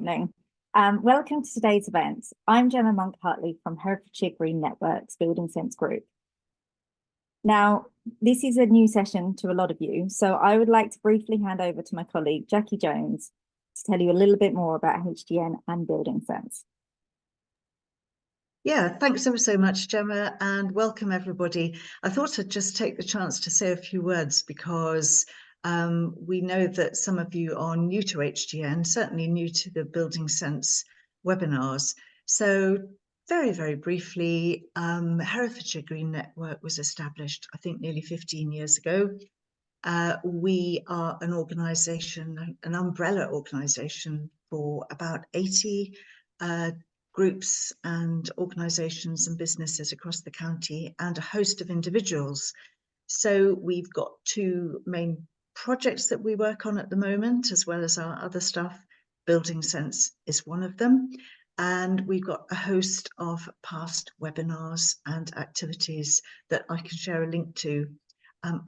evening. Welcome to today's event. I'm Gemma Monk-Hartley from Herefordshire Green Network's Building Sense Group. Now, this is a new session to a lot of you, so I would like to briefly hand over to my colleague, Jackie Jones, to tell you a little bit more about HGN and Building Sense. Yeah, thanks ever so much, Gemma, and welcome everybody. I thought I'd just take the chance to say a few words because we know that some of you are new to HGN, certainly new to the Building Sense webinars. So very, very briefly, Herefordshire Green Network was established, I think, nearly 15 years ago. We are an organisation, an umbrella organisation for about 80 groups and organisations and businesses across the county and a host of individuals. So we've got two main projects that we work on at the moment, as well as our other stuff. Building Sense is one of them. And we've got a host of past webinars and activities that I can share a link to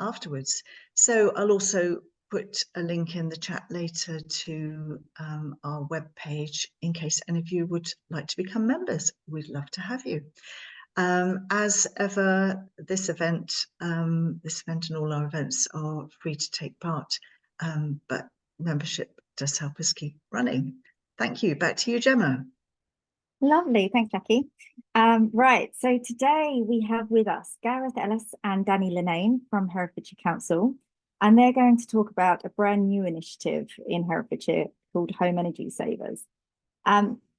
afterwards. So I'll also put a link in the chat later to our webpage in case any of you would like to become members. We'd love to have you. As ever, this event and all our events are free to take part, but membership does help us keep running. Thank you. Back to you, Gemma. Lovely, thanks, Jackie. Right, so today we have with us Gareth Ellis and Danny Linnane from Herefordshire Council, and they're going to talk about a brand new initiative in Herefordshire called Home Energy Savers.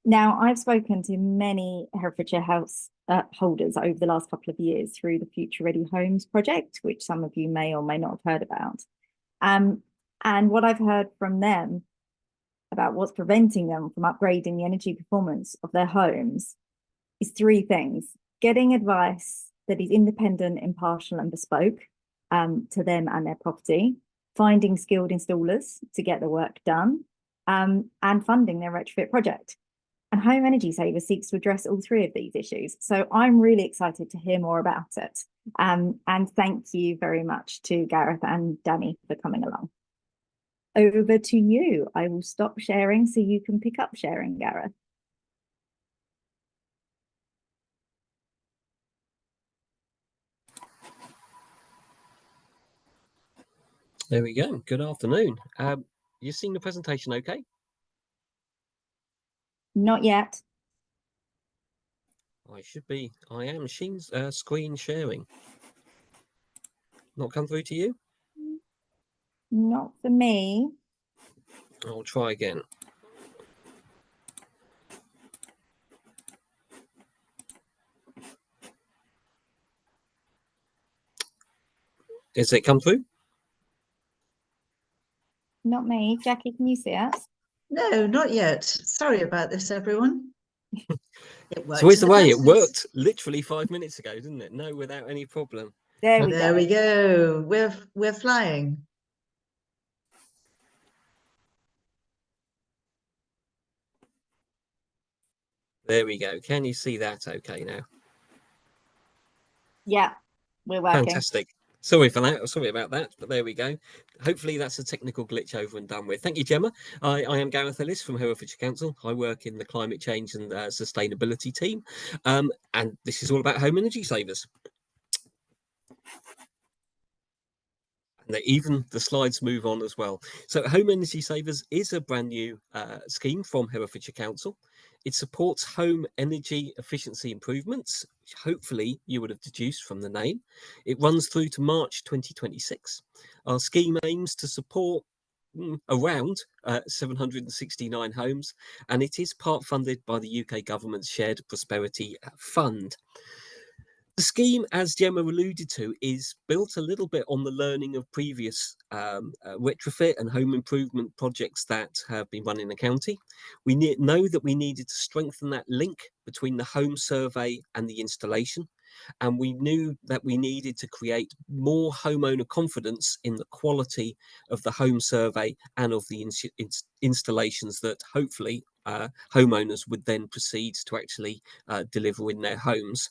Now, I've spoken to many Herefordshire house holders over the last couple of years through the Future Ready Homes project, which some of you may or may not have heard about. And what I've heard from them about what's preventing them from upgrading the energy performance of their homes is three things: getting advice that is independent, impartial and bespoke to them and their property, finding skilled installers to get the work done, and funding their retrofit project. And Home Energy Savers seeks to address all three of these issues. So I'm really excited to hear more about it. And thank you very much to Gareth and Danny for coming along. Over to you. I will stop sharing so you can pick up sharing, Gareth. There we go. Good afternoon. You seen the presentation okay? Not yet. I am screen sharing. Not come through to you? Not for me. I'll try again. Has it come through? Not me. Jackie, can you see us? No, not yet. Sorry about this, everyone. It worked. So here's the way. It worked literally 5 minutes ago, didn't it? No, without any problem. There we go. We're flying. There we go. Can you see that okay now? Yeah, we're working. Fantastic. Sorry for that. Sorry about that, but there we go. Hopefully that's a technical glitch over and done with. Thank you, Gemma. I am Gareth Ellis from Herefordshire Council. I work in the climate change and sustainability team, and this is all about home energy savers. And even the slides move on as well. So Home Energy Savers is a brand new scheme from Herefordshire Council. It supports home energy efficiency improvements, which hopefully you would have deduced from the name. It runs through to March 2026. Our scheme aims to support around 769 homes, and it is part funded by the UK government's Shared Prosperity Fund. The scheme, as Gemma alluded to, is built a little bit on the learning of previous retrofit and home improvement projects that have been run in the county. We know that we needed to strengthen that link between the home survey and the installation. And we knew that we needed to create more homeowner confidence in the quality of the home survey and of the installations that hopefully homeowners would then proceed to actually deliver in their homes.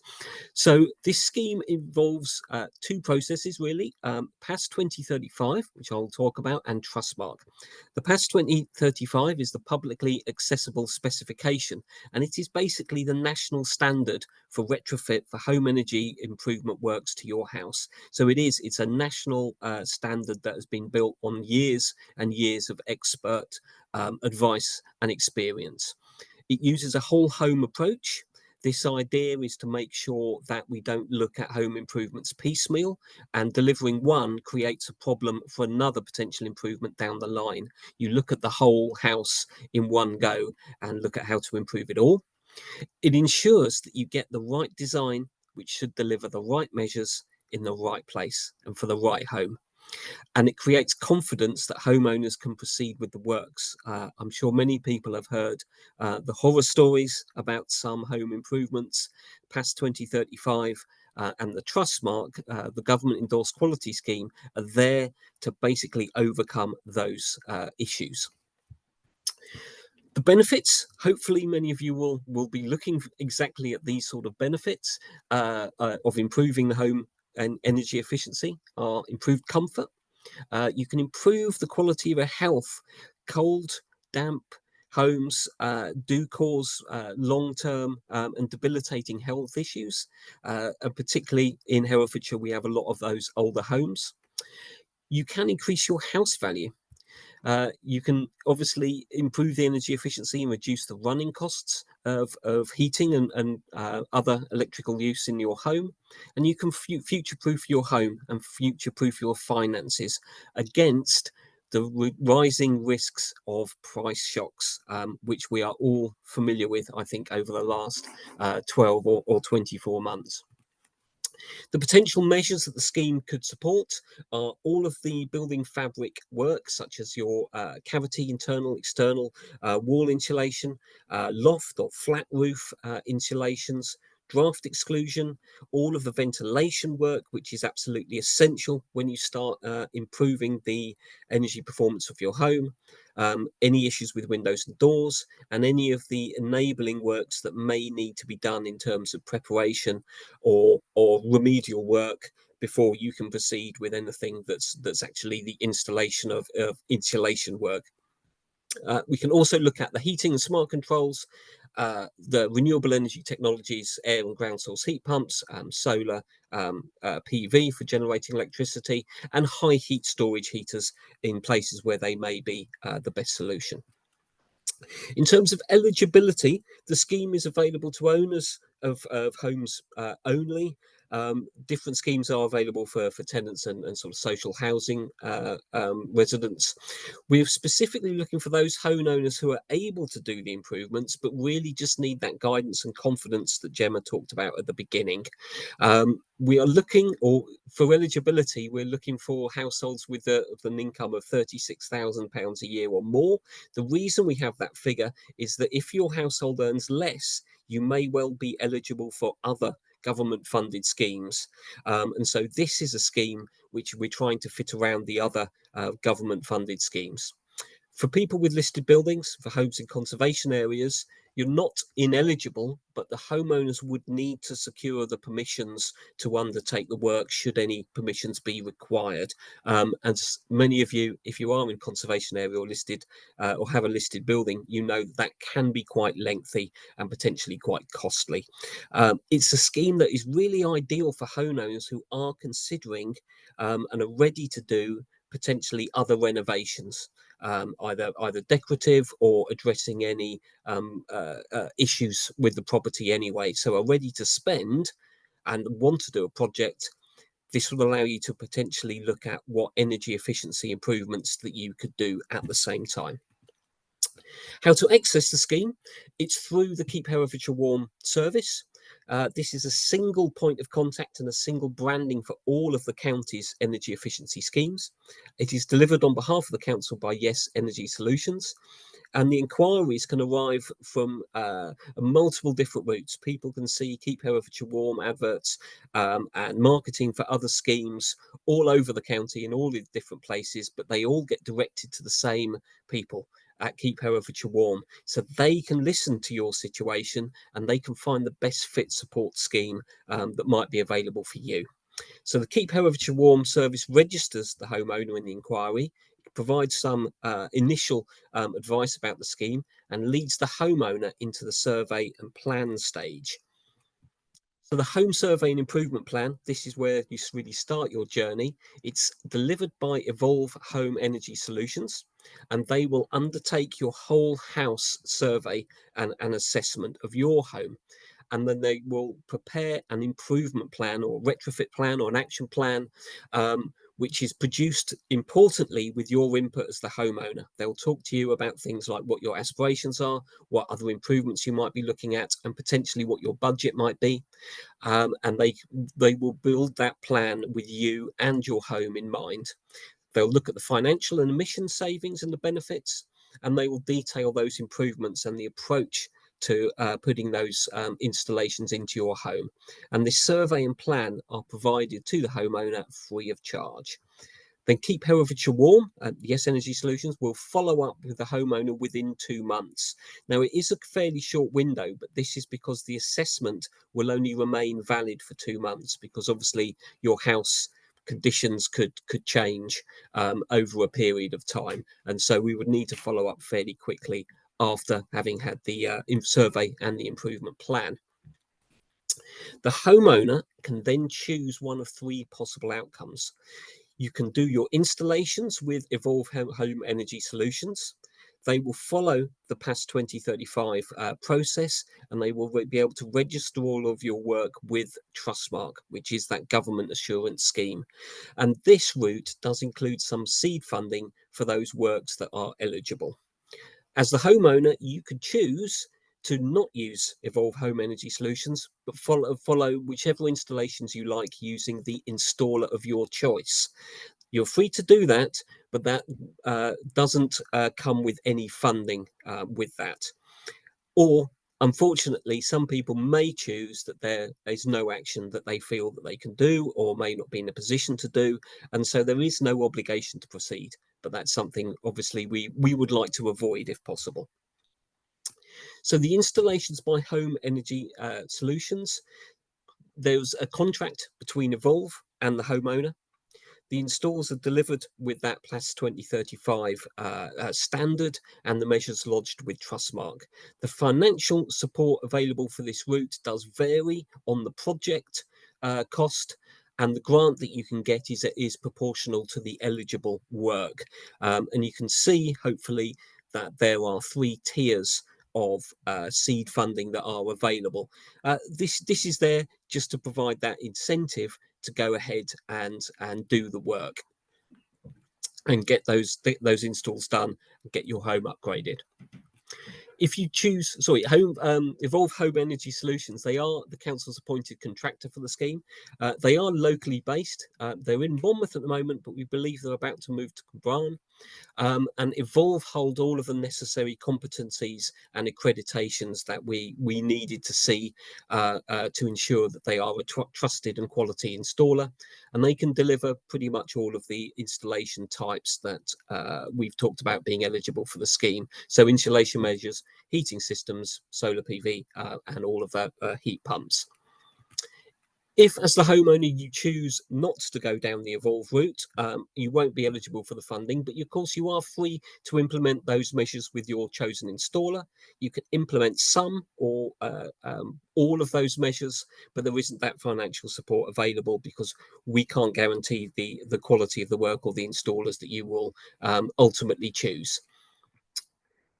So this scheme involves two processes really, PAS 2035, which I'll talk about, and Trustmark. The PAS 2035 is the publicly accessible specification, and it is basically the national standard for retrofit for home energy improvement works to your house. So it's a national standard that has been built on years and years of expert advice and experience. It uses a whole home approach. This idea is to make sure that we don't look at home improvements piecemeal, and delivering one creates a problem for another potential improvement down the line. You look at the whole house in one go and look at how to improve it all. It ensures that you get the right design, which should deliver the right measures in the right place and for the right home. And it creates confidence that homeowners can proceed with the works. I'm sure many people have heard the horror stories about some home improvements. PAS 2035 and the Trustmark, the government endorsed quality scheme, are there to basically overcome those issues. The benefits, hopefully many of you will be looking exactly at these sort of benefits of improving the home and energy efficiency, are improved comfort. You can improve the quality of a health. Cold, damp homes do cause long-term and debilitating health issues, and particularly in Herefordshire we have a lot of those older homes. You can increase your house value. You can obviously improve the energy efficiency and reduce the running costs of heating and other electrical use in your home. And you can future-proof your home and future-proof your finances against the rising risks of price shocks, which we are all familiar with, I think, over the last 12 or 24 months. The potential measures that the scheme could support are all of the building fabric work, such as your cavity, internal, external, wall insulation, loft or flat roof insulations, draft exclusion, all of the ventilation work, which is absolutely essential when you start improving the energy performance of your home, any issues with windows and doors, and any of the enabling works that may need to be done in terms of preparation or remedial work before you can proceed with anything that's actually the installation of insulation work. We can also look at the heating and smart controls, the renewable energy technologies, air and ground source heat pumps, solar, PV for generating electricity, and high heat storage heaters in places where they may be the best solution. In terms of eligibility, the scheme is available to owners of homes only. Different schemes are available for tenants and sort of social housing residents. We're specifically looking for those homeowners who are able to do the improvements, but really just need that guidance and confidence that Gemma talked about at the beginning. We are looking, or for eligibility, we're looking for households with an income of £36,000 a year or more. The reason we have that figure is that if your household earns less, you may well be eligible for other government funded schemes. And so this is a scheme which we're trying to fit around the other government funded schemes. For people with listed buildings, for homes in conservation areas, you're not ineligible, but the homeowners would need to secure the permissions to undertake the work should any permissions be required. And many of you, if you are in conservation area or listed or have a listed building, you know that can be quite lengthy and potentially quite costly. It's a scheme that is really ideal for homeowners who are considering and are ready to do potentially other renovations. Either decorative or addressing any issues with the property anyway, so are ready to spend and want to do a project. This will allow you to potentially look at what energy efficiency improvements that you could do at the same time. How to access the scheme? It's through the Keep Herefordshire Warm service. This is a single point of contact and a single branding for all of the county's energy efficiency schemes. It is delivered on behalf of the council by Yes Energy Solutions, and the inquiries can arrive from multiple different routes. People can see Keep Herefordshire Warm adverts and marketing for other schemes all over the county in all the different places, but they all get directed to the same people. at Keep Herefordshire Warm, so they can listen to your situation and they can find the best fit support scheme that might be available for you. So the Keep Herefordshire Warm service registers the homeowner in the inquiry, provides some initial advice about the scheme, and leads the homeowner into the survey and plan stage. So the home survey and improvement plan, this is where you really start your journey. It's delivered by Evolve Home Energy Solutions, and they will undertake your whole house survey and an assessment of your home. And then they will prepare an improvement plan or retrofit plan or an action plan, which is produced importantly with your input as the homeowner. They'll talk to you about things like what your aspirations are, what other improvements you might be looking at, and potentially what your budget might be. And they will build that plan with you and your home in mind. They'll look at the financial and emission savings and the benefits, and they will detail those improvements and the approach to putting those installations into your home. And this survey and plan are provided to the homeowner free of charge. Then Keep Herefordshire Warm, Yes Energy Solutions, will follow up with the homeowner within 2 months. Now, it is a fairly short window, but this is because the assessment will only remain valid for 2 months, because obviously your house conditions could change over a period of time. And so we would need to follow up fairly quickly after having had the survey and the improvement plan. The homeowner can then choose one of 3 possible outcomes. You can do your installations with Evolve Home Energy Solutions. They will follow the PAS 2035 process, and they will be able to register all of your work with Trustmark, which is that government assurance scheme. And this route does include some seed funding for those works that are eligible. As the homeowner, you could choose to not use Evolve Home Energy Solutions, but follow whichever installations you like using the installer of your choice. You're free to do that, but that doesn't come with any funding with that. Or, unfortunately, some people may choose that there is no action that they feel that they can do or may not be in a position to do, and so there is no obligation to proceed. But that's something, obviously, we would like to avoid if possible. So the installations by Home Energy Solutions, there's a contract between Evolve and the homeowner. The installs are delivered with that PAS 2035 standard and the measures lodged with Trustmark. The financial support available for this route does vary on the project cost, and the grant that you can get is proportional to the eligible work. And you can see, hopefully, that there are 3 tiers of seed funding that are available. This is there just to provide that incentive to go ahead and do the work and get those installs done and get your home upgraded. If you choose, Evolve Home Energy Solutions, they are the council's appointed contractor for the scheme. They are locally based. They're in Monmouth at the moment, but we believe they're about to move to Cwmbran. And Evolve hold all of the necessary competencies and accreditations that we needed to see to ensure that they are a trusted and quality installer, and they can deliver pretty much all of the installation types that we've talked about being eligible for the scheme. So insulation measures, heating systems, solar PV, and all of that heat pumps. If, as the homeowner, you choose not to go down the Evolve route, you won't be eligible for the funding, but of course you are free to implement those measures with your chosen installer. You can implement some or all of those measures, but there isn't that financial support available because we can't guarantee the quality of the work or the installers that you will ultimately choose.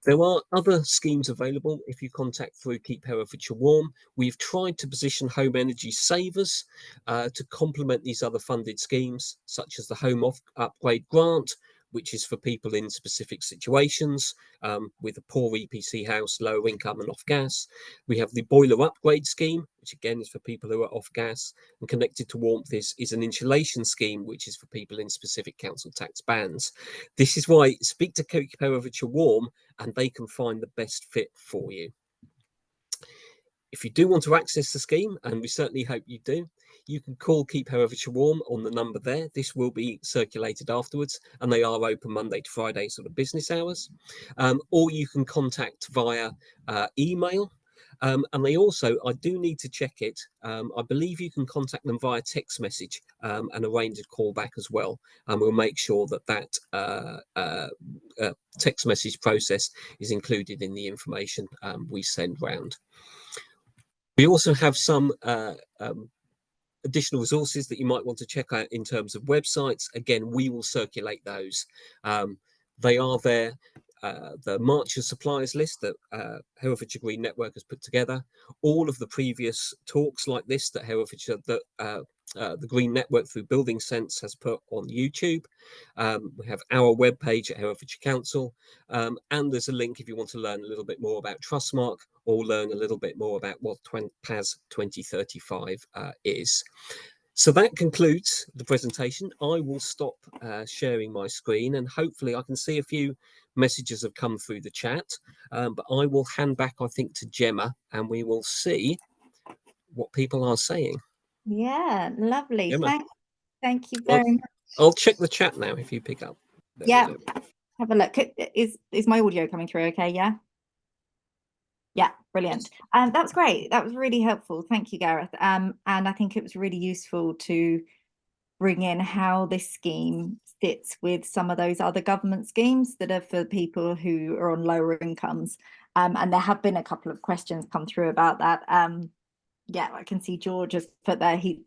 There are other schemes available if you contact through Keep Herefordshire Warm. We've tried to position home energy savers to complement these other funded schemes, such as the Home Upgrade Grant, which is for people in specific situations with a poor EPC house, lower income and off gas. We have the Boiler Upgrade Scheme, which again is for people who are off gas, and Connected to Warmth is an insulation scheme, which is for people in specific council tax bands. This is why speak to Keep Herefordshire Warm and they can find the best fit for you. If you do want to access the scheme, and we certainly hope you do, you can call Keep Herefordshire Warm on the number there. This will be circulated afterwards, and they are open Monday to Friday, sort of business hours. Or you can contact via email. And they also, I do need to check it. I believe you can contact them via text message and arrange a call back as well. And we'll make sure that text message process is included in the information we send round. We also have some additional resources that you might want to check out in terms of websites. Again, we will circulate those. They are there. The March of Suppliers list that Herefordshire Green Network has put together, all of the previous talks like this that the Green Network through Building Sense has put on YouTube. We have our webpage at Herefordshire Council, and there's a link if you want to learn a little bit more about Trustmark or learn a little bit more about what PAS 2035 is. So that concludes the presentation. I will stop sharing my screen, and hopefully I can see a few messages have come through the chat, but I will hand back, I think, to Gemma, and we will see what people are saying. Yeah, lovely. Gemma. Thank you very much. I'll check the chat now if you pick up. Yeah, have a look. Is my audio coming through okay? Yeah, brilliant. And that was great. That was really helpful. Thank you, Gareth. And I think it was really useful to bring in how this scheme fits with some of those other government schemes that are for people who are on lower incomes. And there have been a couple of questions come through about that. Yeah, I can see George has put there he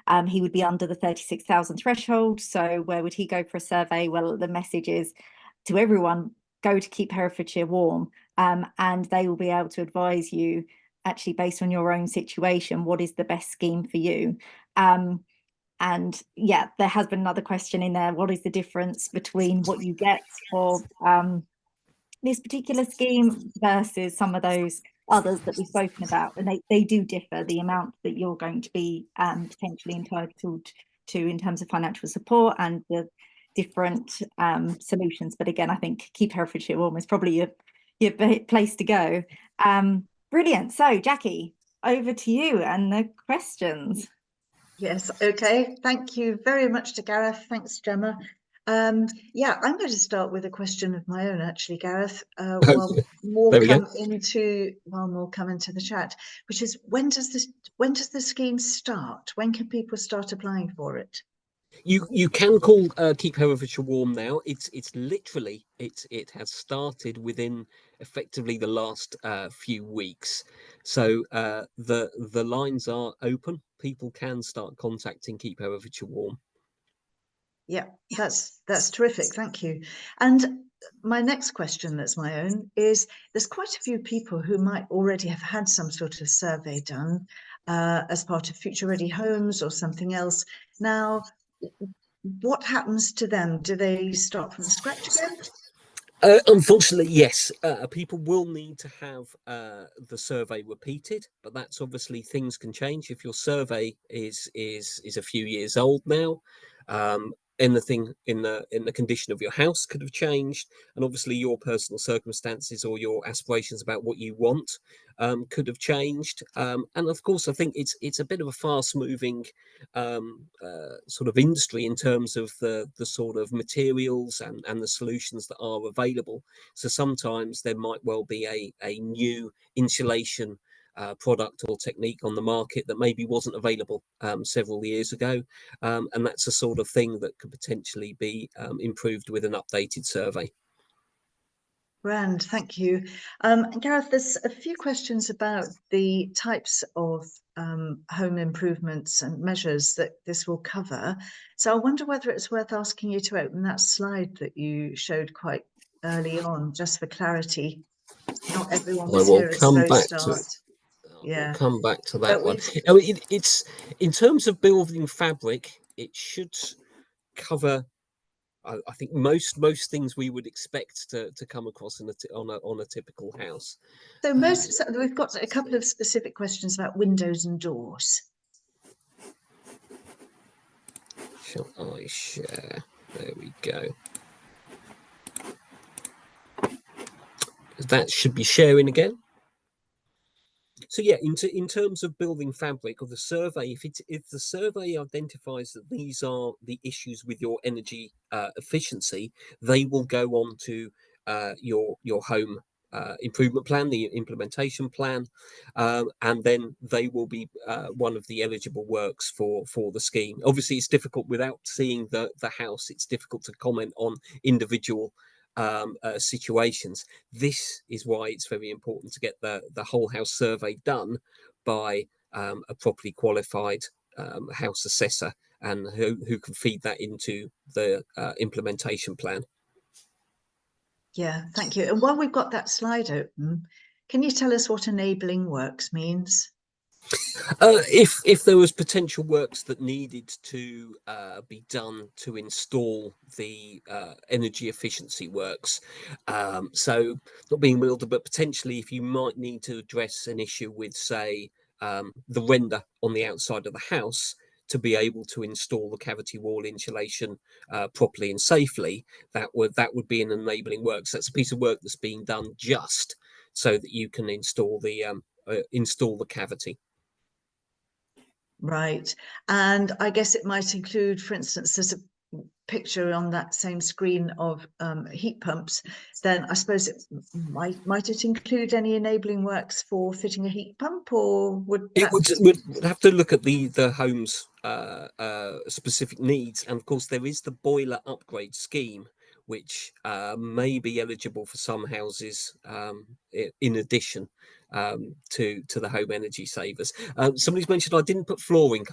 would be under the 36,000 threshold. So where would he go for a survey? Well, the message is to everyone, go to Keep Herefordshire Warm, and they will be able to advise you actually based on your own situation, what is the best scheme for you. And yeah, there has been another question in there. What is the difference between what you get for this particular scheme versus some of those others that we've spoken about? And they do differ, the amount that you're going to be potentially entitled to in terms of financial support and the different solutions. But again, I think Keep Herefordshire Warm is probably your place to go. Brilliant. So Jackie, over to you and the questions. Yes, okay. Thank you very much to Gareth. Thanks, Gemma. Yeah, I'm going to start with a question of my own, actually, Gareth, while more come into the chat, which is when does the scheme start? When can people start applying for it? You can call Keep Herefordshire Warm now. It's literally it has started within effectively the last few weeks. So the lines are open. People can start contacting Keep Herefordshire Warm. Yeah, that's terrific. Thank you. And my next question, that's my own, is there's quite a few people who might already have had some sort of survey done as part of Future Ready Homes or something else. Now, what happens to them? Do they start from scratch again? Unfortunately, yes. People will need to have the survey repeated, but that's obviously things can change. If your survey is a few years old now, anything in the condition of your house could have changed, and obviously your personal circumstances or your aspirations about what you want could have changed. And of course, I think it's a bit of a fast-moving sort of industry in terms of the sort of materials and the solutions that are available. So sometimes there might well be a new insulation product or technique on the market that maybe wasn't available several years ago, and that's a sort of thing that could potentially be improved with an updated survey. Grand, thank you. Gareth, there's a few questions about the types of home improvements and measures that this will cover. So I wonder whether it's worth asking you to open that slide that you showed quite early on, just for clarity. Not everyone was here at slow start. We'll come back to that one. I mean, it's in terms of building fabric, it should cover, I think, most things we would expect to come across on a typical house. So we've got a couple of specific questions about windows and doors. Shall I share? There we go. That should be sharing again. So yeah, in terms of building fabric or the survey, if the survey identifies that these are the issues with your energy efficiency, they will go on to your home improvement plan, the implementation plan, and then they will be one of the eligible works for the scheme. Obviously, it's difficult without seeing the house. It's difficult to comment on individual situations. This is why it's very important to get the whole house survey done by a properly qualified house assessor, and who can feed that into the implementation plan. Yeah, thank you. And while we've got that slide open, can you tell us what enabling works means? If there was potential works that needed to be done to install the energy efficiency works, so not being wielded, but potentially if you might need to address an issue with, say, the render on the outside of the house, to be able to install the cavity wall insulation properly and safely, that would be an enabling works. That's a piece of work that's being done just so that you can install the cavity. Right. And I guess it might include, for instance, there's a picture on that same screen of heat pumps. Then I suppose it might it include any enabling works for fitting a heat pump, or would that... would have to look at the home's specific needs, and of course there is the boiler upgrade scheme, which may be eligible for some houses in addition to the home energy savers. Somebody's mentioned I didn't put flooring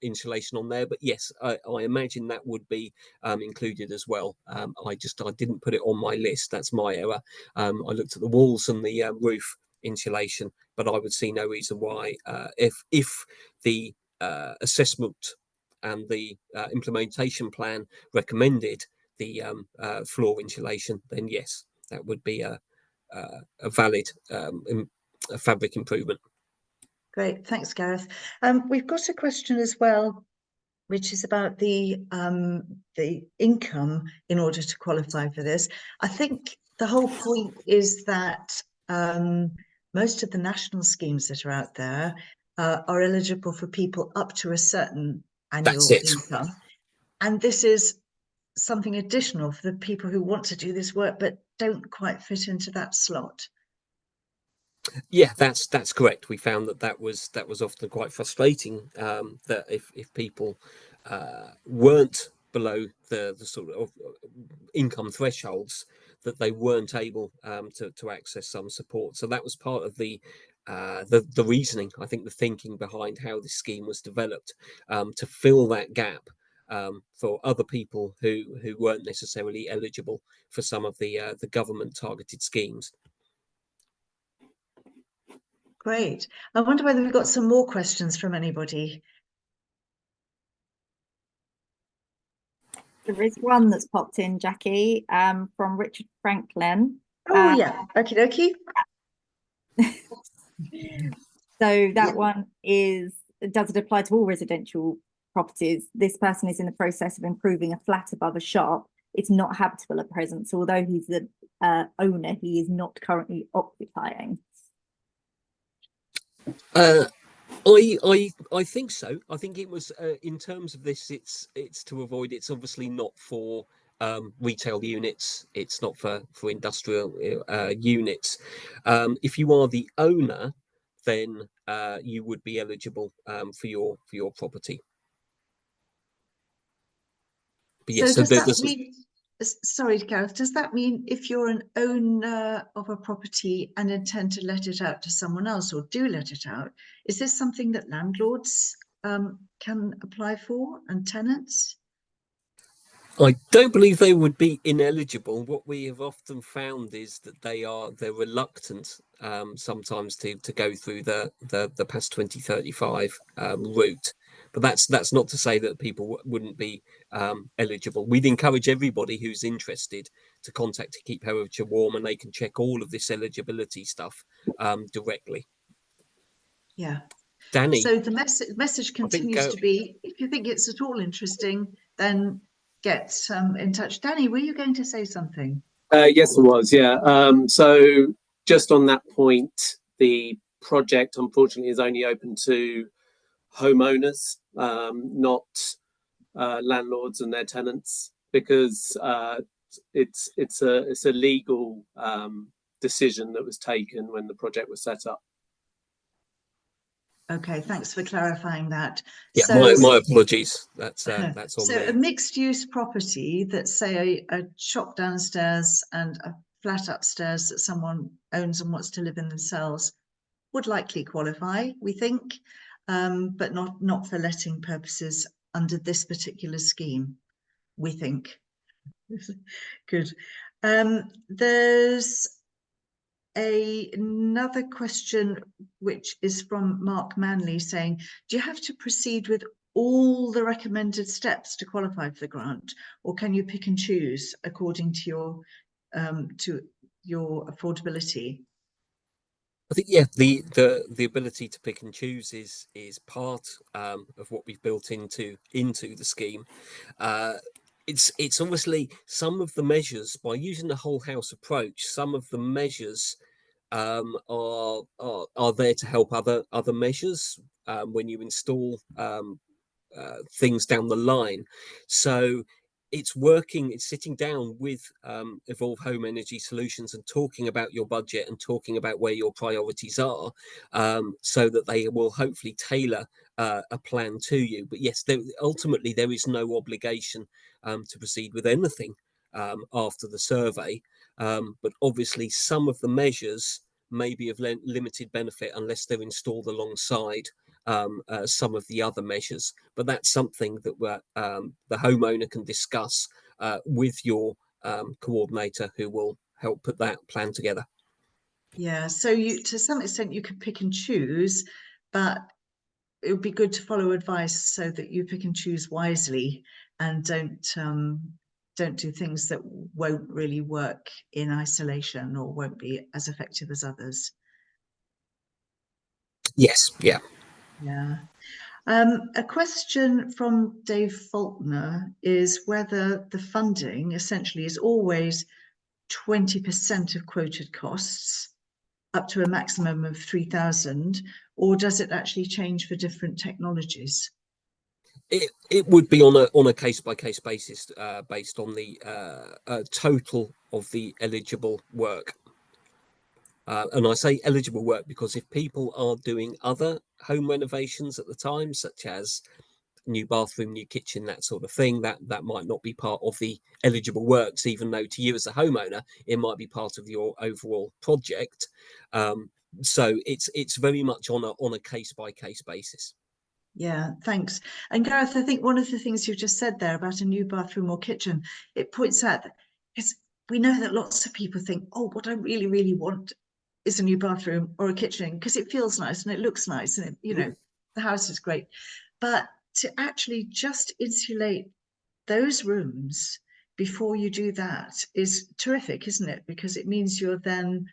insulation on there, but yes, I imagine that would be included as well. I didn't put it on my list. That's my error. I looked at the walls and the roof insulation, but I would see no reason why, if the assessment and the implementation plan recommended the floor insulation, then yes, that would be a valid fabric improvement. Great, thanks, Gareth. We've got a question as well, which is about the income in order to qualify for this. I think the whole point is that most of the national schemes that are out there are eligible for people up to a certain annual income. And this is something additional for the people who want to do this work but don't quite fit into that slot. Yeah, that's correct. We found that was often quite frustrating, that if people weren't below the sort of income thresholds, that they weren't able to access some support. So that was part of the reasoning, I think, the thinking behind how this scheme was developed, to fill that gap for other people who weren't necessarily eligible for some of the government targeted schemes. Great. I wonder whether we've got some more questions from anybody. There is one that's popped in, Jackie, from Richard Franklin. Oh, yeah. Okie dokie. So that one is, does it apply to all residential properties? This person is in the process of improving a flat above a shop. It's not habitable at present. So although he's the owner, he is not currently occupying. I think so. I think it was in terms of this, it's to avoid. It's obviously not for retail units. It's not for industrial units. If you are the owner, then you would be eligible for your property. But yes, so does that mean? Sorry, Gareth, does that mean if you're an owner of a property and intend to let it out to someone else, or do let it out, is this something that landlords can apply for, and tenants? I don't believe they would be ineligible. What we have often found is that they're reluctant sometimes to go through the past 2035 route. But that's not to say that people wouldn't be eligible. We'd encourage everybody who's interested to contact To Keep Herefordshire Warm, and they can check all of this eligibility stuff directly. Yeah. Danny. So the message continues to be, if you think it's at all interesting, then get in touch. Danny, were you going to say something? Yes, I was. Yeah. So just on that point, the project, unfortunately, is only open to homeowners, not landlords and their tenants, because it's a legal decision that was taken when the project was set up. Okay, thanks for clarifying that. Yeah, So, my apologies. That's on so me. a mixed-use property that's, say, a shop downstairs and a flat upstairs that someone owns and wants to live in themselves would likely qualify, we think, but not for letting purposes under this particular scheme, we think. Good. There's another question which is from Mark Manley saying, do you have to proceed with all the recommended steps to qualify for the grant, or can you pick and choose according to your affordability? I think, yeah, the ability to pick and choose is part of what we've built into the scheme. It's obviously some of the measures, by using the whole house approach, some of the measures are there to help other measures when you install things down the line. So it's sitting down with Evolve Home Energy Solutions and talking about your budget and talking about where your priorities are, so that they will hopefully tailor a plan to you. But yes, ultimately there is no obligation to proceed with anything after the survey. But obviously some of the measures may be of limited benefit unless they're installed alongside some of the other measures, but that's something that the homeowner can discuss with your coordinator, who will help put that plan together. Yeah, so to some extent you could pick and choose, but it would be good to follow advice so that you pick and choose wisely and don't do things that won't really work in isolation or won't be as effective as others. Yes, yeah. Yeah. A question from Dave Faulkner is whether the funding essentially is always 20% of quoted costs up to a maximum of 3,000, or does it actually change for different technologies? It would be on a case-by-case basis, based on the total of the eligible work. And I say eligible work because if people are doing other home renovations at the time, such as new bathroom, new kitchen, that sort of thing, that might not be part of the eligible works, even though to you as a homeowner it might be part of your overall project. So it's very much on a case-by-case basis. Yeah, thanks. And Gareth, I think one of the things you just said there about a new bathroom or kitchen, it points out that we know that lots of people think, oh, what I really, really want is a new bathroom or a kitchen because it feels nice and it looks nice and the house is great. But to actually just insulate those rooms before you do that is terrific, isn't it? Because it means you're then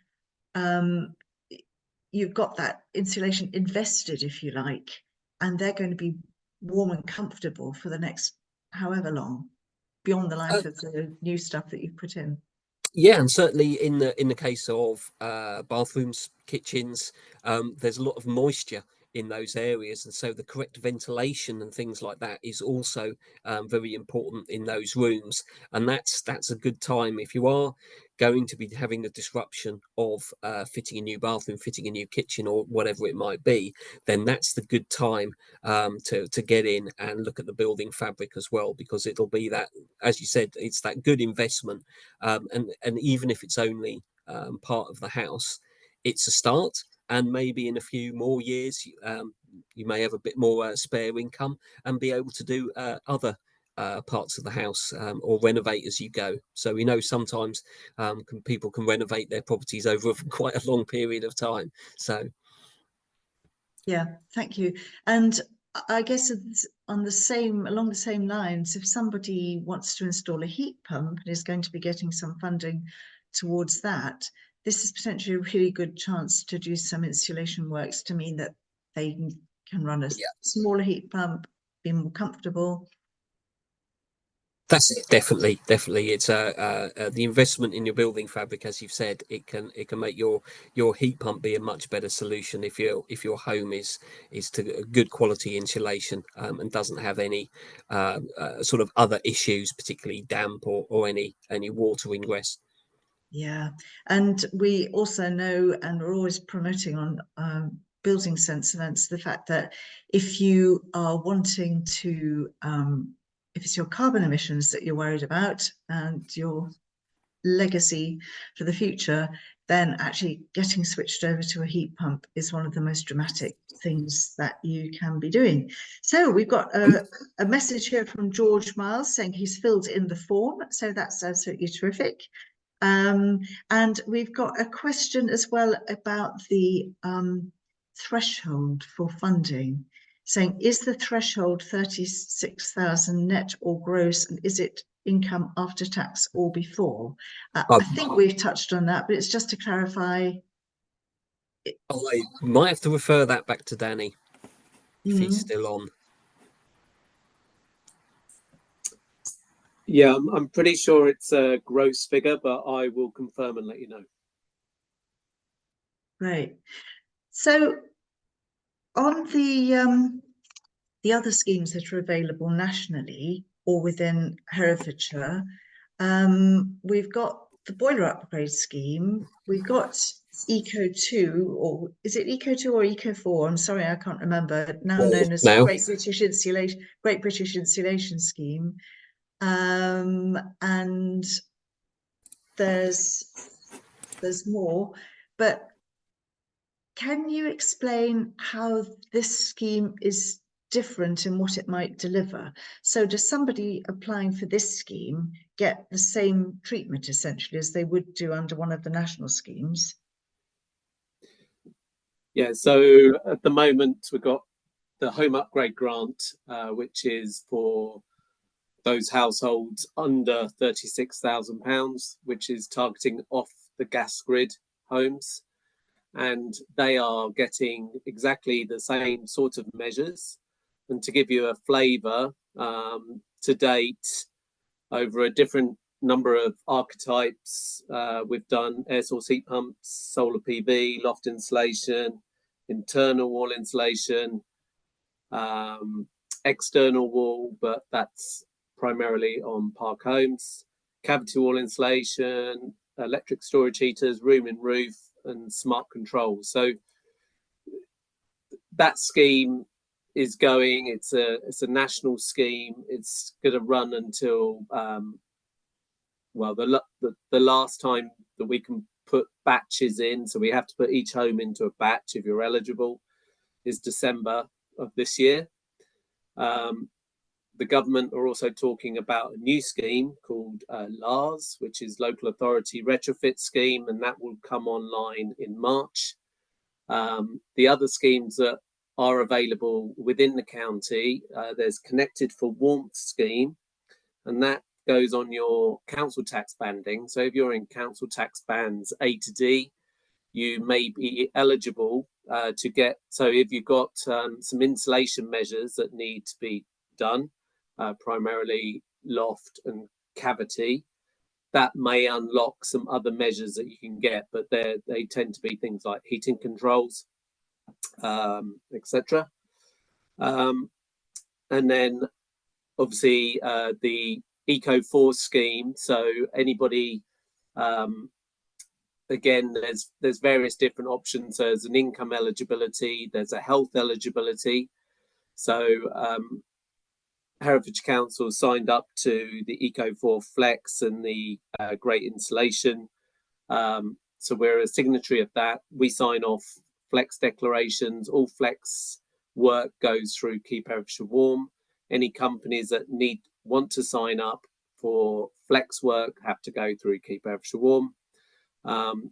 you've got that insulation invested, if you like, and they're going to be warm and comfortable for the next however long, beyond the life of the new stuff that you've put in. Yeah, and certainly in the case of bathrooms, kitchens, there's a lot of moisture in those areas, and so the correct ventilation and things like that is also very important in those rooms. And that's a good time if you are going to be having a disruption of fitting a new bathroom, fitting a new kitchen, or whatever it might be. Then that's the good time to get in and look at the building fabric as well, because it'll be that, as you said, it's that good investment. And even if it's only part of the house, it's a start. And maybe in a few more years, you may have a bit more spare income and be able to do other parts of the house, or renovate as you go. So we know sometimes people can renovate their properties over quite a long period of time. So yeah, thank you. And I guess it's along the same lines, if somebody wants to install a heat pump and is going to be getting some funding towards that, this is potentially a really good chance to do some insulation works to mean that they can run a smaller heat pump, be more comfortable. That's definitely it's the investment in your building fabric, as you've said. It can make your heat pump be a much better solution if your home is to good quality insulation, and doesn't have any sort of other issues, particularly damp or any water ingress. Yeah, and we also know, and we're always promoting on building sense events, the fact that if you are wanting to, if it's your carbon emissions that you're worried about and your legacy for the future, then actually getting switched over to a heat pump is one of the most dramatic things that you can be doing. So we've got a message here from George Miles saying he's filled in the form, so that's absolutely terrific. And we've got a question as well about the threshold for funding, saying, is the threshold 36,000 net or gross, and is it income after tax or before? I think we've touched on that, but it's just to clarify. I might have to refer that back to Danny if he's still on. Yeah, I'm pretty sure it's a gross figure, but I will confirm and let you know. Right. So on the other schemes that are available nationally or within Herefordshire, we've got the boiler upgrade scheme. We've got Eco 2, or is it Eco 2 or Eco 4? I'm sorry, I can't remember. Now known as Great British Insulation Scheme. And there's more, but can you explain how this scheme is different in what it might deliver? So does somebody applying for this scheme get the same treatment essentially as they would do under one of the national schemes? Yeah, so at the moment we've got the home upgrade grant, which is for those households under £36,000, which is targeting off the gas grid homes. And they are getting exactly the same sort of measures. And to give you a flavour, to date, over a different number of archetypes, we've done air source heat pumps, solar PV, loft insulation, internal wall insulation, external wall, but that's primarily on park homes, cavity wall insulation, electric storage heaters, room in roof, and smart controls. So that scheme is going. It's a national scheme. It's going to run until well, the last time that we can put batches in. So we have to put each home into a batch if you're eligible. Is December of this year. The government are also talking about a new scheme called LARS, which is Local Authority Retrofit Scheme, and that will come online in March. The other schemes that are available within the county, there's Connected for Warmth scheme, and that goes on your council tax banding. So if you're in council tax bands A to D, you may be eligible to get, so if you've got some insulation measures that need to be done, primarily loft and cavity, that may unlock some other measures that you can get, but they tend to be things like heating controls, etc. And then obviously the Eco 4 scheme, so anybody, again, there's various different options. There's an income eligibility, there's a health eligibility. So Herefordshire Council signed up to the Eco 4 Flex and the Great Insulation. So we're a signatory of that. We sign off Flex declarations. All Flex work goes through Keep Herefordshire Warm. Any companies that want to sign up for Flex work have to go through Keep Herefordshire Warm.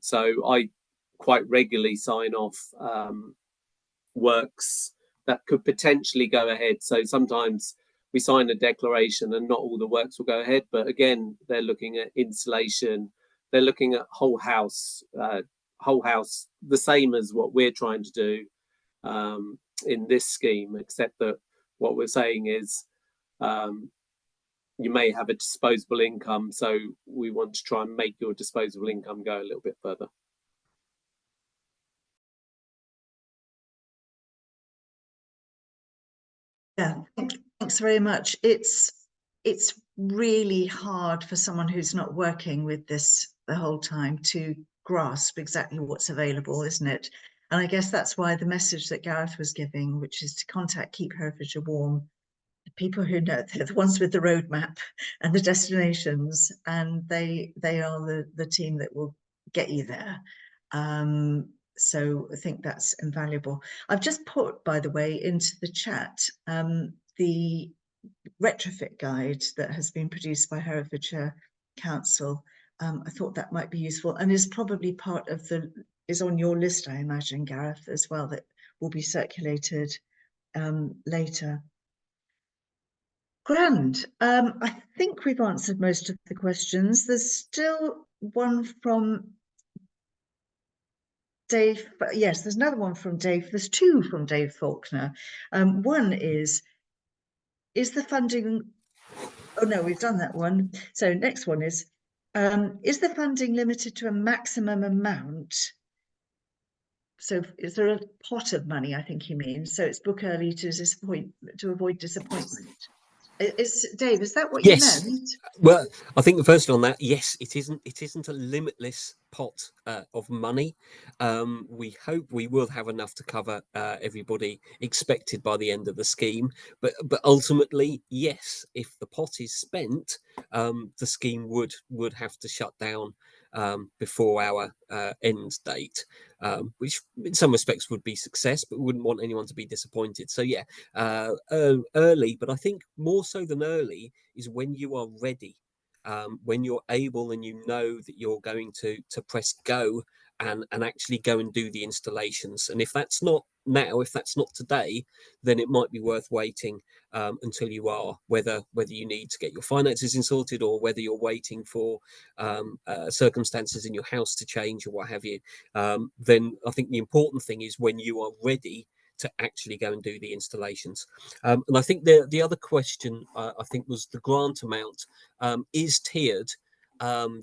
So I quite regularly sign off works that could potentially go ahead. So sometimes we sign a declaration and not all the works will go ahead, but again, they're looking at insulation, they're looking at whole house, the same as what we're trying to do in this scheme, except that what we're saying is you may have a disposable income, so we want to try and make your disposable income go a little bit further. Yeah, thanks very much. It's really hard for someone who's not working with this the whole time to grasp exactly what's available, isn't it? And I guess that's why the message that Gareth was giving, which is to contact Keep Herefordshire Warm, the people who know, they're the ones with the roadmap and the destinations, and they are the team that will get you there. So I think that's invaluable. I've just put, by the way, into the chat the retrofit guide that has been produced by Herefordshire Council. I thought that might be useful, and is probably part of is on your list, I imagine, Gareth, as well, that will be circulated later. Grand. I think we've answered most of the questions. There's still one from Dave. Yes, there's another one from Dave. There's two from Dave Faulkner. One is the funding... Oh no, we've done that one. So next one is the funding limited to a maximum amount? So is there a pot of money, I think he means? So it's book early to avoid disappointment. Dave, is that what you meant? Well, I think the first on that, yes, it isn't a limitless pot of money. We hope we will have enough to cover everybody expected by the end of the scheme, but ultimately, yes, if the pot is spent, the scheme would have to shut down before our end date, which in some respects would be success, but we wouldn't want anyone to be disappointed. So yeah, early, but I think more so than early is when you are ready, when you're able and you know that you're going to press go and actually go and do the installations. And if that's not now, if that's not today, then it might be worth waiting until you are, whether you need to get your finances sorted or whether you're waiting for circumstances in your house to change or what have you. Then I think the important thing is when you are ready to actually go and do the installations. And I think the other question I think was the grant amount is tiered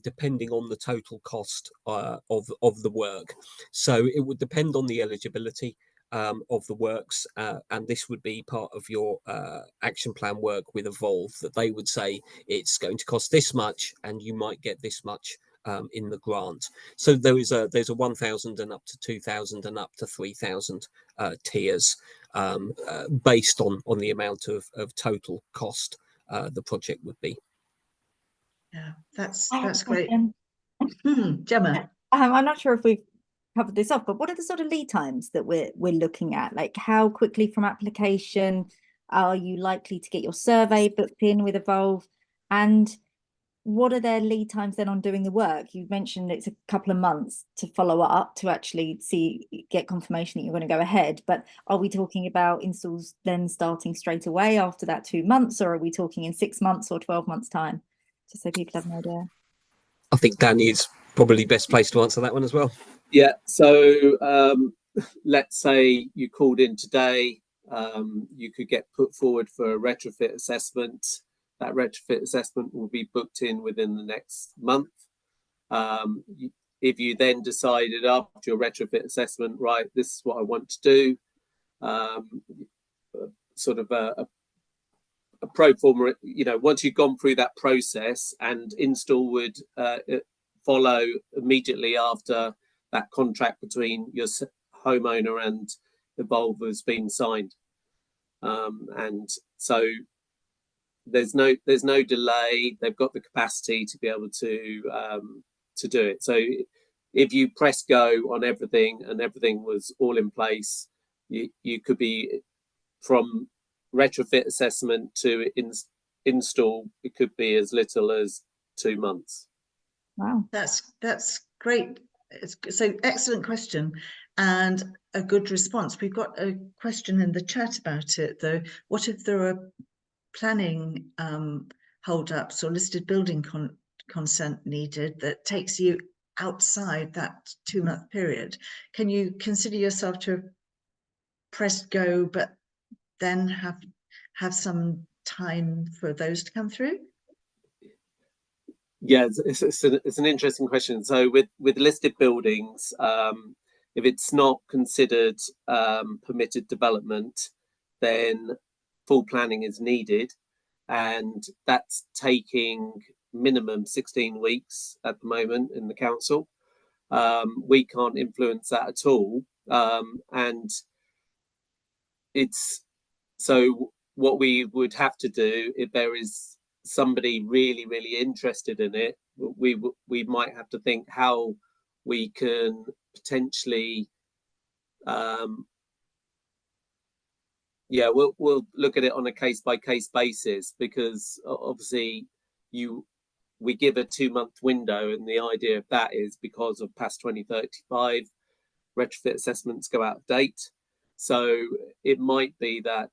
depending on the total cost of the work. So it would depend on the eligibility of the works, and this would be part of your action plan work with Evolve, that they would say it's going to cost this much and you might get this much in the grant. So there's a 1,000 and up to 2,000 and up to 3,000 tiers based on the amount of total cost the project would be. Yeah, that's great. Gemma. I'm not sure if we've covered this off, but what are the sort of lead times that we're looking at? Like, how quickly from application are you likely to get your survey booked in with Evolve? And what are their lead times then on doing the work? You mentioned it's a couple of months to follow up to actually get confirmation that you're going to go ahead. But are we talking about installs then starting straight away after that 2 months, or are we talking in 6 months or 12 months time? Just so people have an idea. I think Danny is probably best placed to answer that one as well. Yeah, so let's say you called in today, you could get put forward for a retrofit assessment. That retrofit assessment will be booked in within the next month. If you then decided after your retrofit assessment, right, this is what I want to do, sort of a pro forma, once you've gone through that process, and install would follow immediately after that contract between your homeowner and Evolve has been signed. And so there's no delay. They've got the capacity to be able to do it. So if you press go on everything and everything was all in place, you could be from retrofit assessment to install. It could be as little as 2 months. Wow, that's great. So excellent question and a good response. We've got a question in the chat about it though. What if there are planning hold-ups or listed building consent needed that takes you outside that 2-month period? Can you consider yourself to have pressed go but then have some time for those to come through? Yeah, it's an interesting question. So with listed buildings, if it's not considered permitted development, then full planning is needed, and that's taking minimum 16 weeks at the moment in the council. We can't influence that at all, and it's so what we would have to do if there is somebody really interested in it, we might have to think how we can potentially we'll look at it on a case by case basis, because obviously we give a 2-month window, and the idea of that is because of past 2035 retrofit assessments go out of date. So it might be that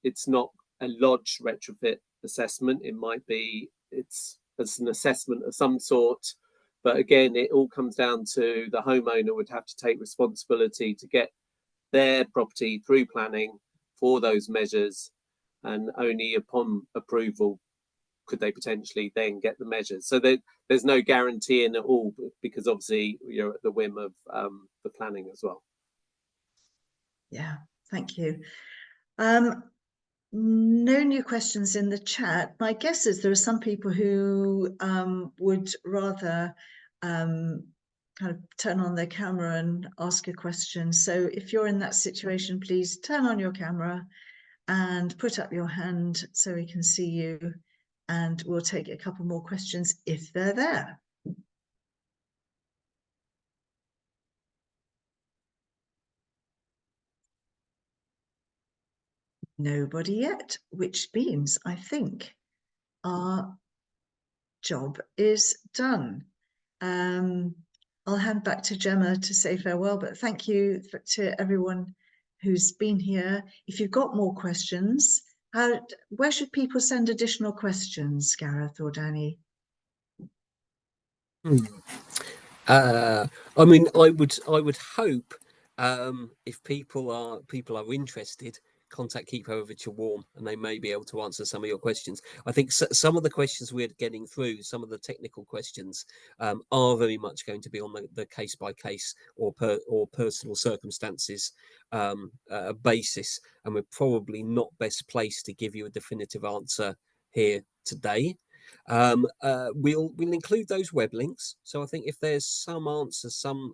it's not a lodge retrofit assessment. It might be it's an assessment of some sort. But again, it all comes down to the homeowner would have to take responsibility to get their property through planning for those measures, and only upon approval could they potentially then get the measures. So there's no guarantee in it all, because obviously you're at the whim of the planning as well. Yeah, thank you. No new questions in the chat. My guess is there are some people who would rather kind of turn on their camera and ask a question. So if you're in that situation, please turn on your camera and put up your hand so we can see you, and we'll take a couple more questions if they're there. Nobody yet, which means I think our job is done. I'll hand back to Gemma to say farewell, but thank you to everyone who's been here. If you've got more questions, where should people send additional questions, Gareth or Danny? I mean, I would hope if people are interested, contact Keep Herefordshire Warm, and they may be able to answer some of your questions. I think some of the questions we're getting through, some of the technical questions, are very much going to be on the case by case or personal circumstances basis, and we're probably not best placed to give you a definitive answer here today. We'll include those web links. So I think if there's some answers, some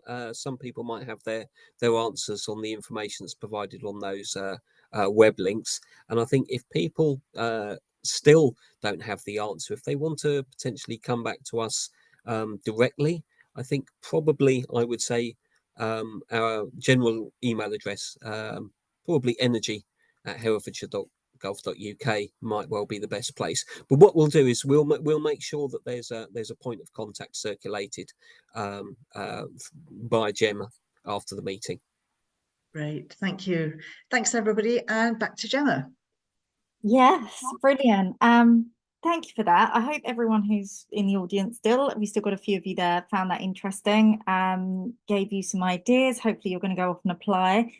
people might have their answers on the information that's provided on those web links. And I think if people still don't have the answer, if they want to potentially come back to us directly, I think probably I would say our general email address, probably energy@herefordshire.gov.uk might well be the best place. But what we'll do is we'll make sure that there's a point of contact circulated by Gemma after the meeting. Great, thank you. Thanks everybody, and back to Gemma. Yes, brilliant. Thank you for that. I hope everyone who's in the audience we still got a few of you there, found that interesting, gave you some ideas. Hopefully you're going to go off and apply.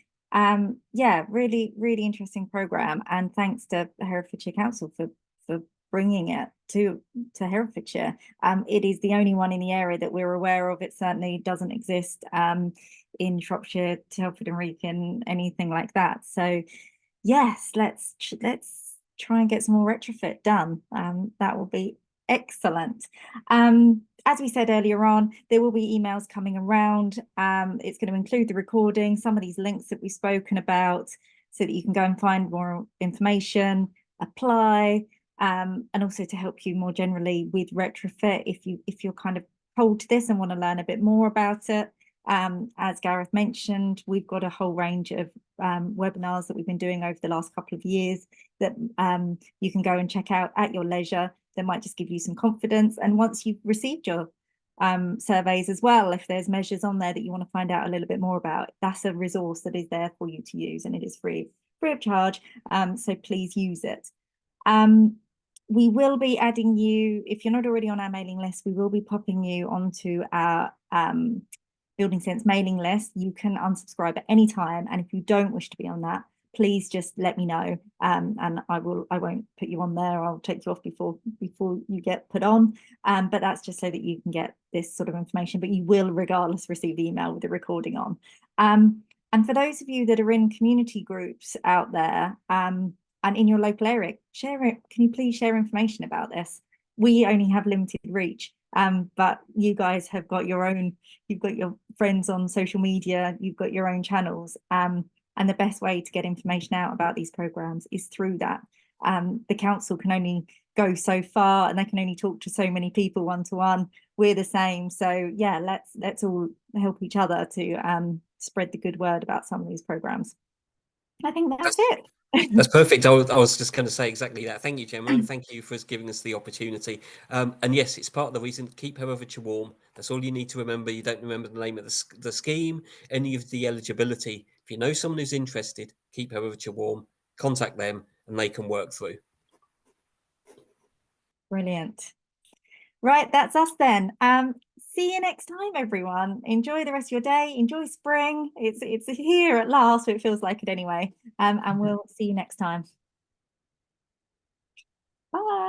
Yeah, really interesting program, and thanks to Herefordshire Council for bringing it to Herefordshire. It is the only one in the area that we're aware of. It certainly doesn't exist in Shropshire, Telford and Wrekin, anything like that. So yes, let's try and get some more retrofit done. That will be excellent. As we said earlier on, there will be emails coming around. It's going to include the recording, some of these links that we've spoken about, so that you can go and find more information, apply, and also to help you more generally with retrofit if you're kind of cold to this and want to learn a bit more about it. As Gareth mentioned, we've got a whole range of webinars that we've been doing over the last couple of years that you can go and check out at your leisure. That might just give you some confidence. And once you've received your surveys as well, if there's measures on there that you want to find out a little bit more about, that's a resource that is there for you to use, and it is free of charge. So please use it. We will be adding you, if you're not already on our mailing list, we will be popping you onto our Building Sense mailing list. You can unsubscribe at any time, and if you don't wish to be on that, please just let me know, and I won't put you on there. I'll take you off before you get put on, but that's just so that you can get this sort of information, but you will regardless receive the email with the recording on. And for those of you that are in community groups out there, and in your local area, share it. Can you please share information about this? We only have limited reach, but you guys have got your own, you've got your friends on social media, you've got your own channels, and the best way to get information out about these programs is through that. The council can only go so far, and they can only talk to so many people one-to-one. We're the same, so yeah, let's all help each other to spread the good word about some of these programs. I think that's it. That's perfect. I was just going to say exactly that. Thank you, Gemma, and thank you for giving us the opportunity. And yes, it's part of the reason. Keep Herefordshire warm. That's all you need to remember. You don't remember the name of the scheme, any of the eligibility. If you know someone who's interested, keep Herefordshire warm. Contact them, and they can work through. Brilliant. Right, that's us then. See you next time, everyone. Enjoy the rest of your day. Enjoy spring. It's here at last, so it feels like it anyway. And we'll see you next time. Bye.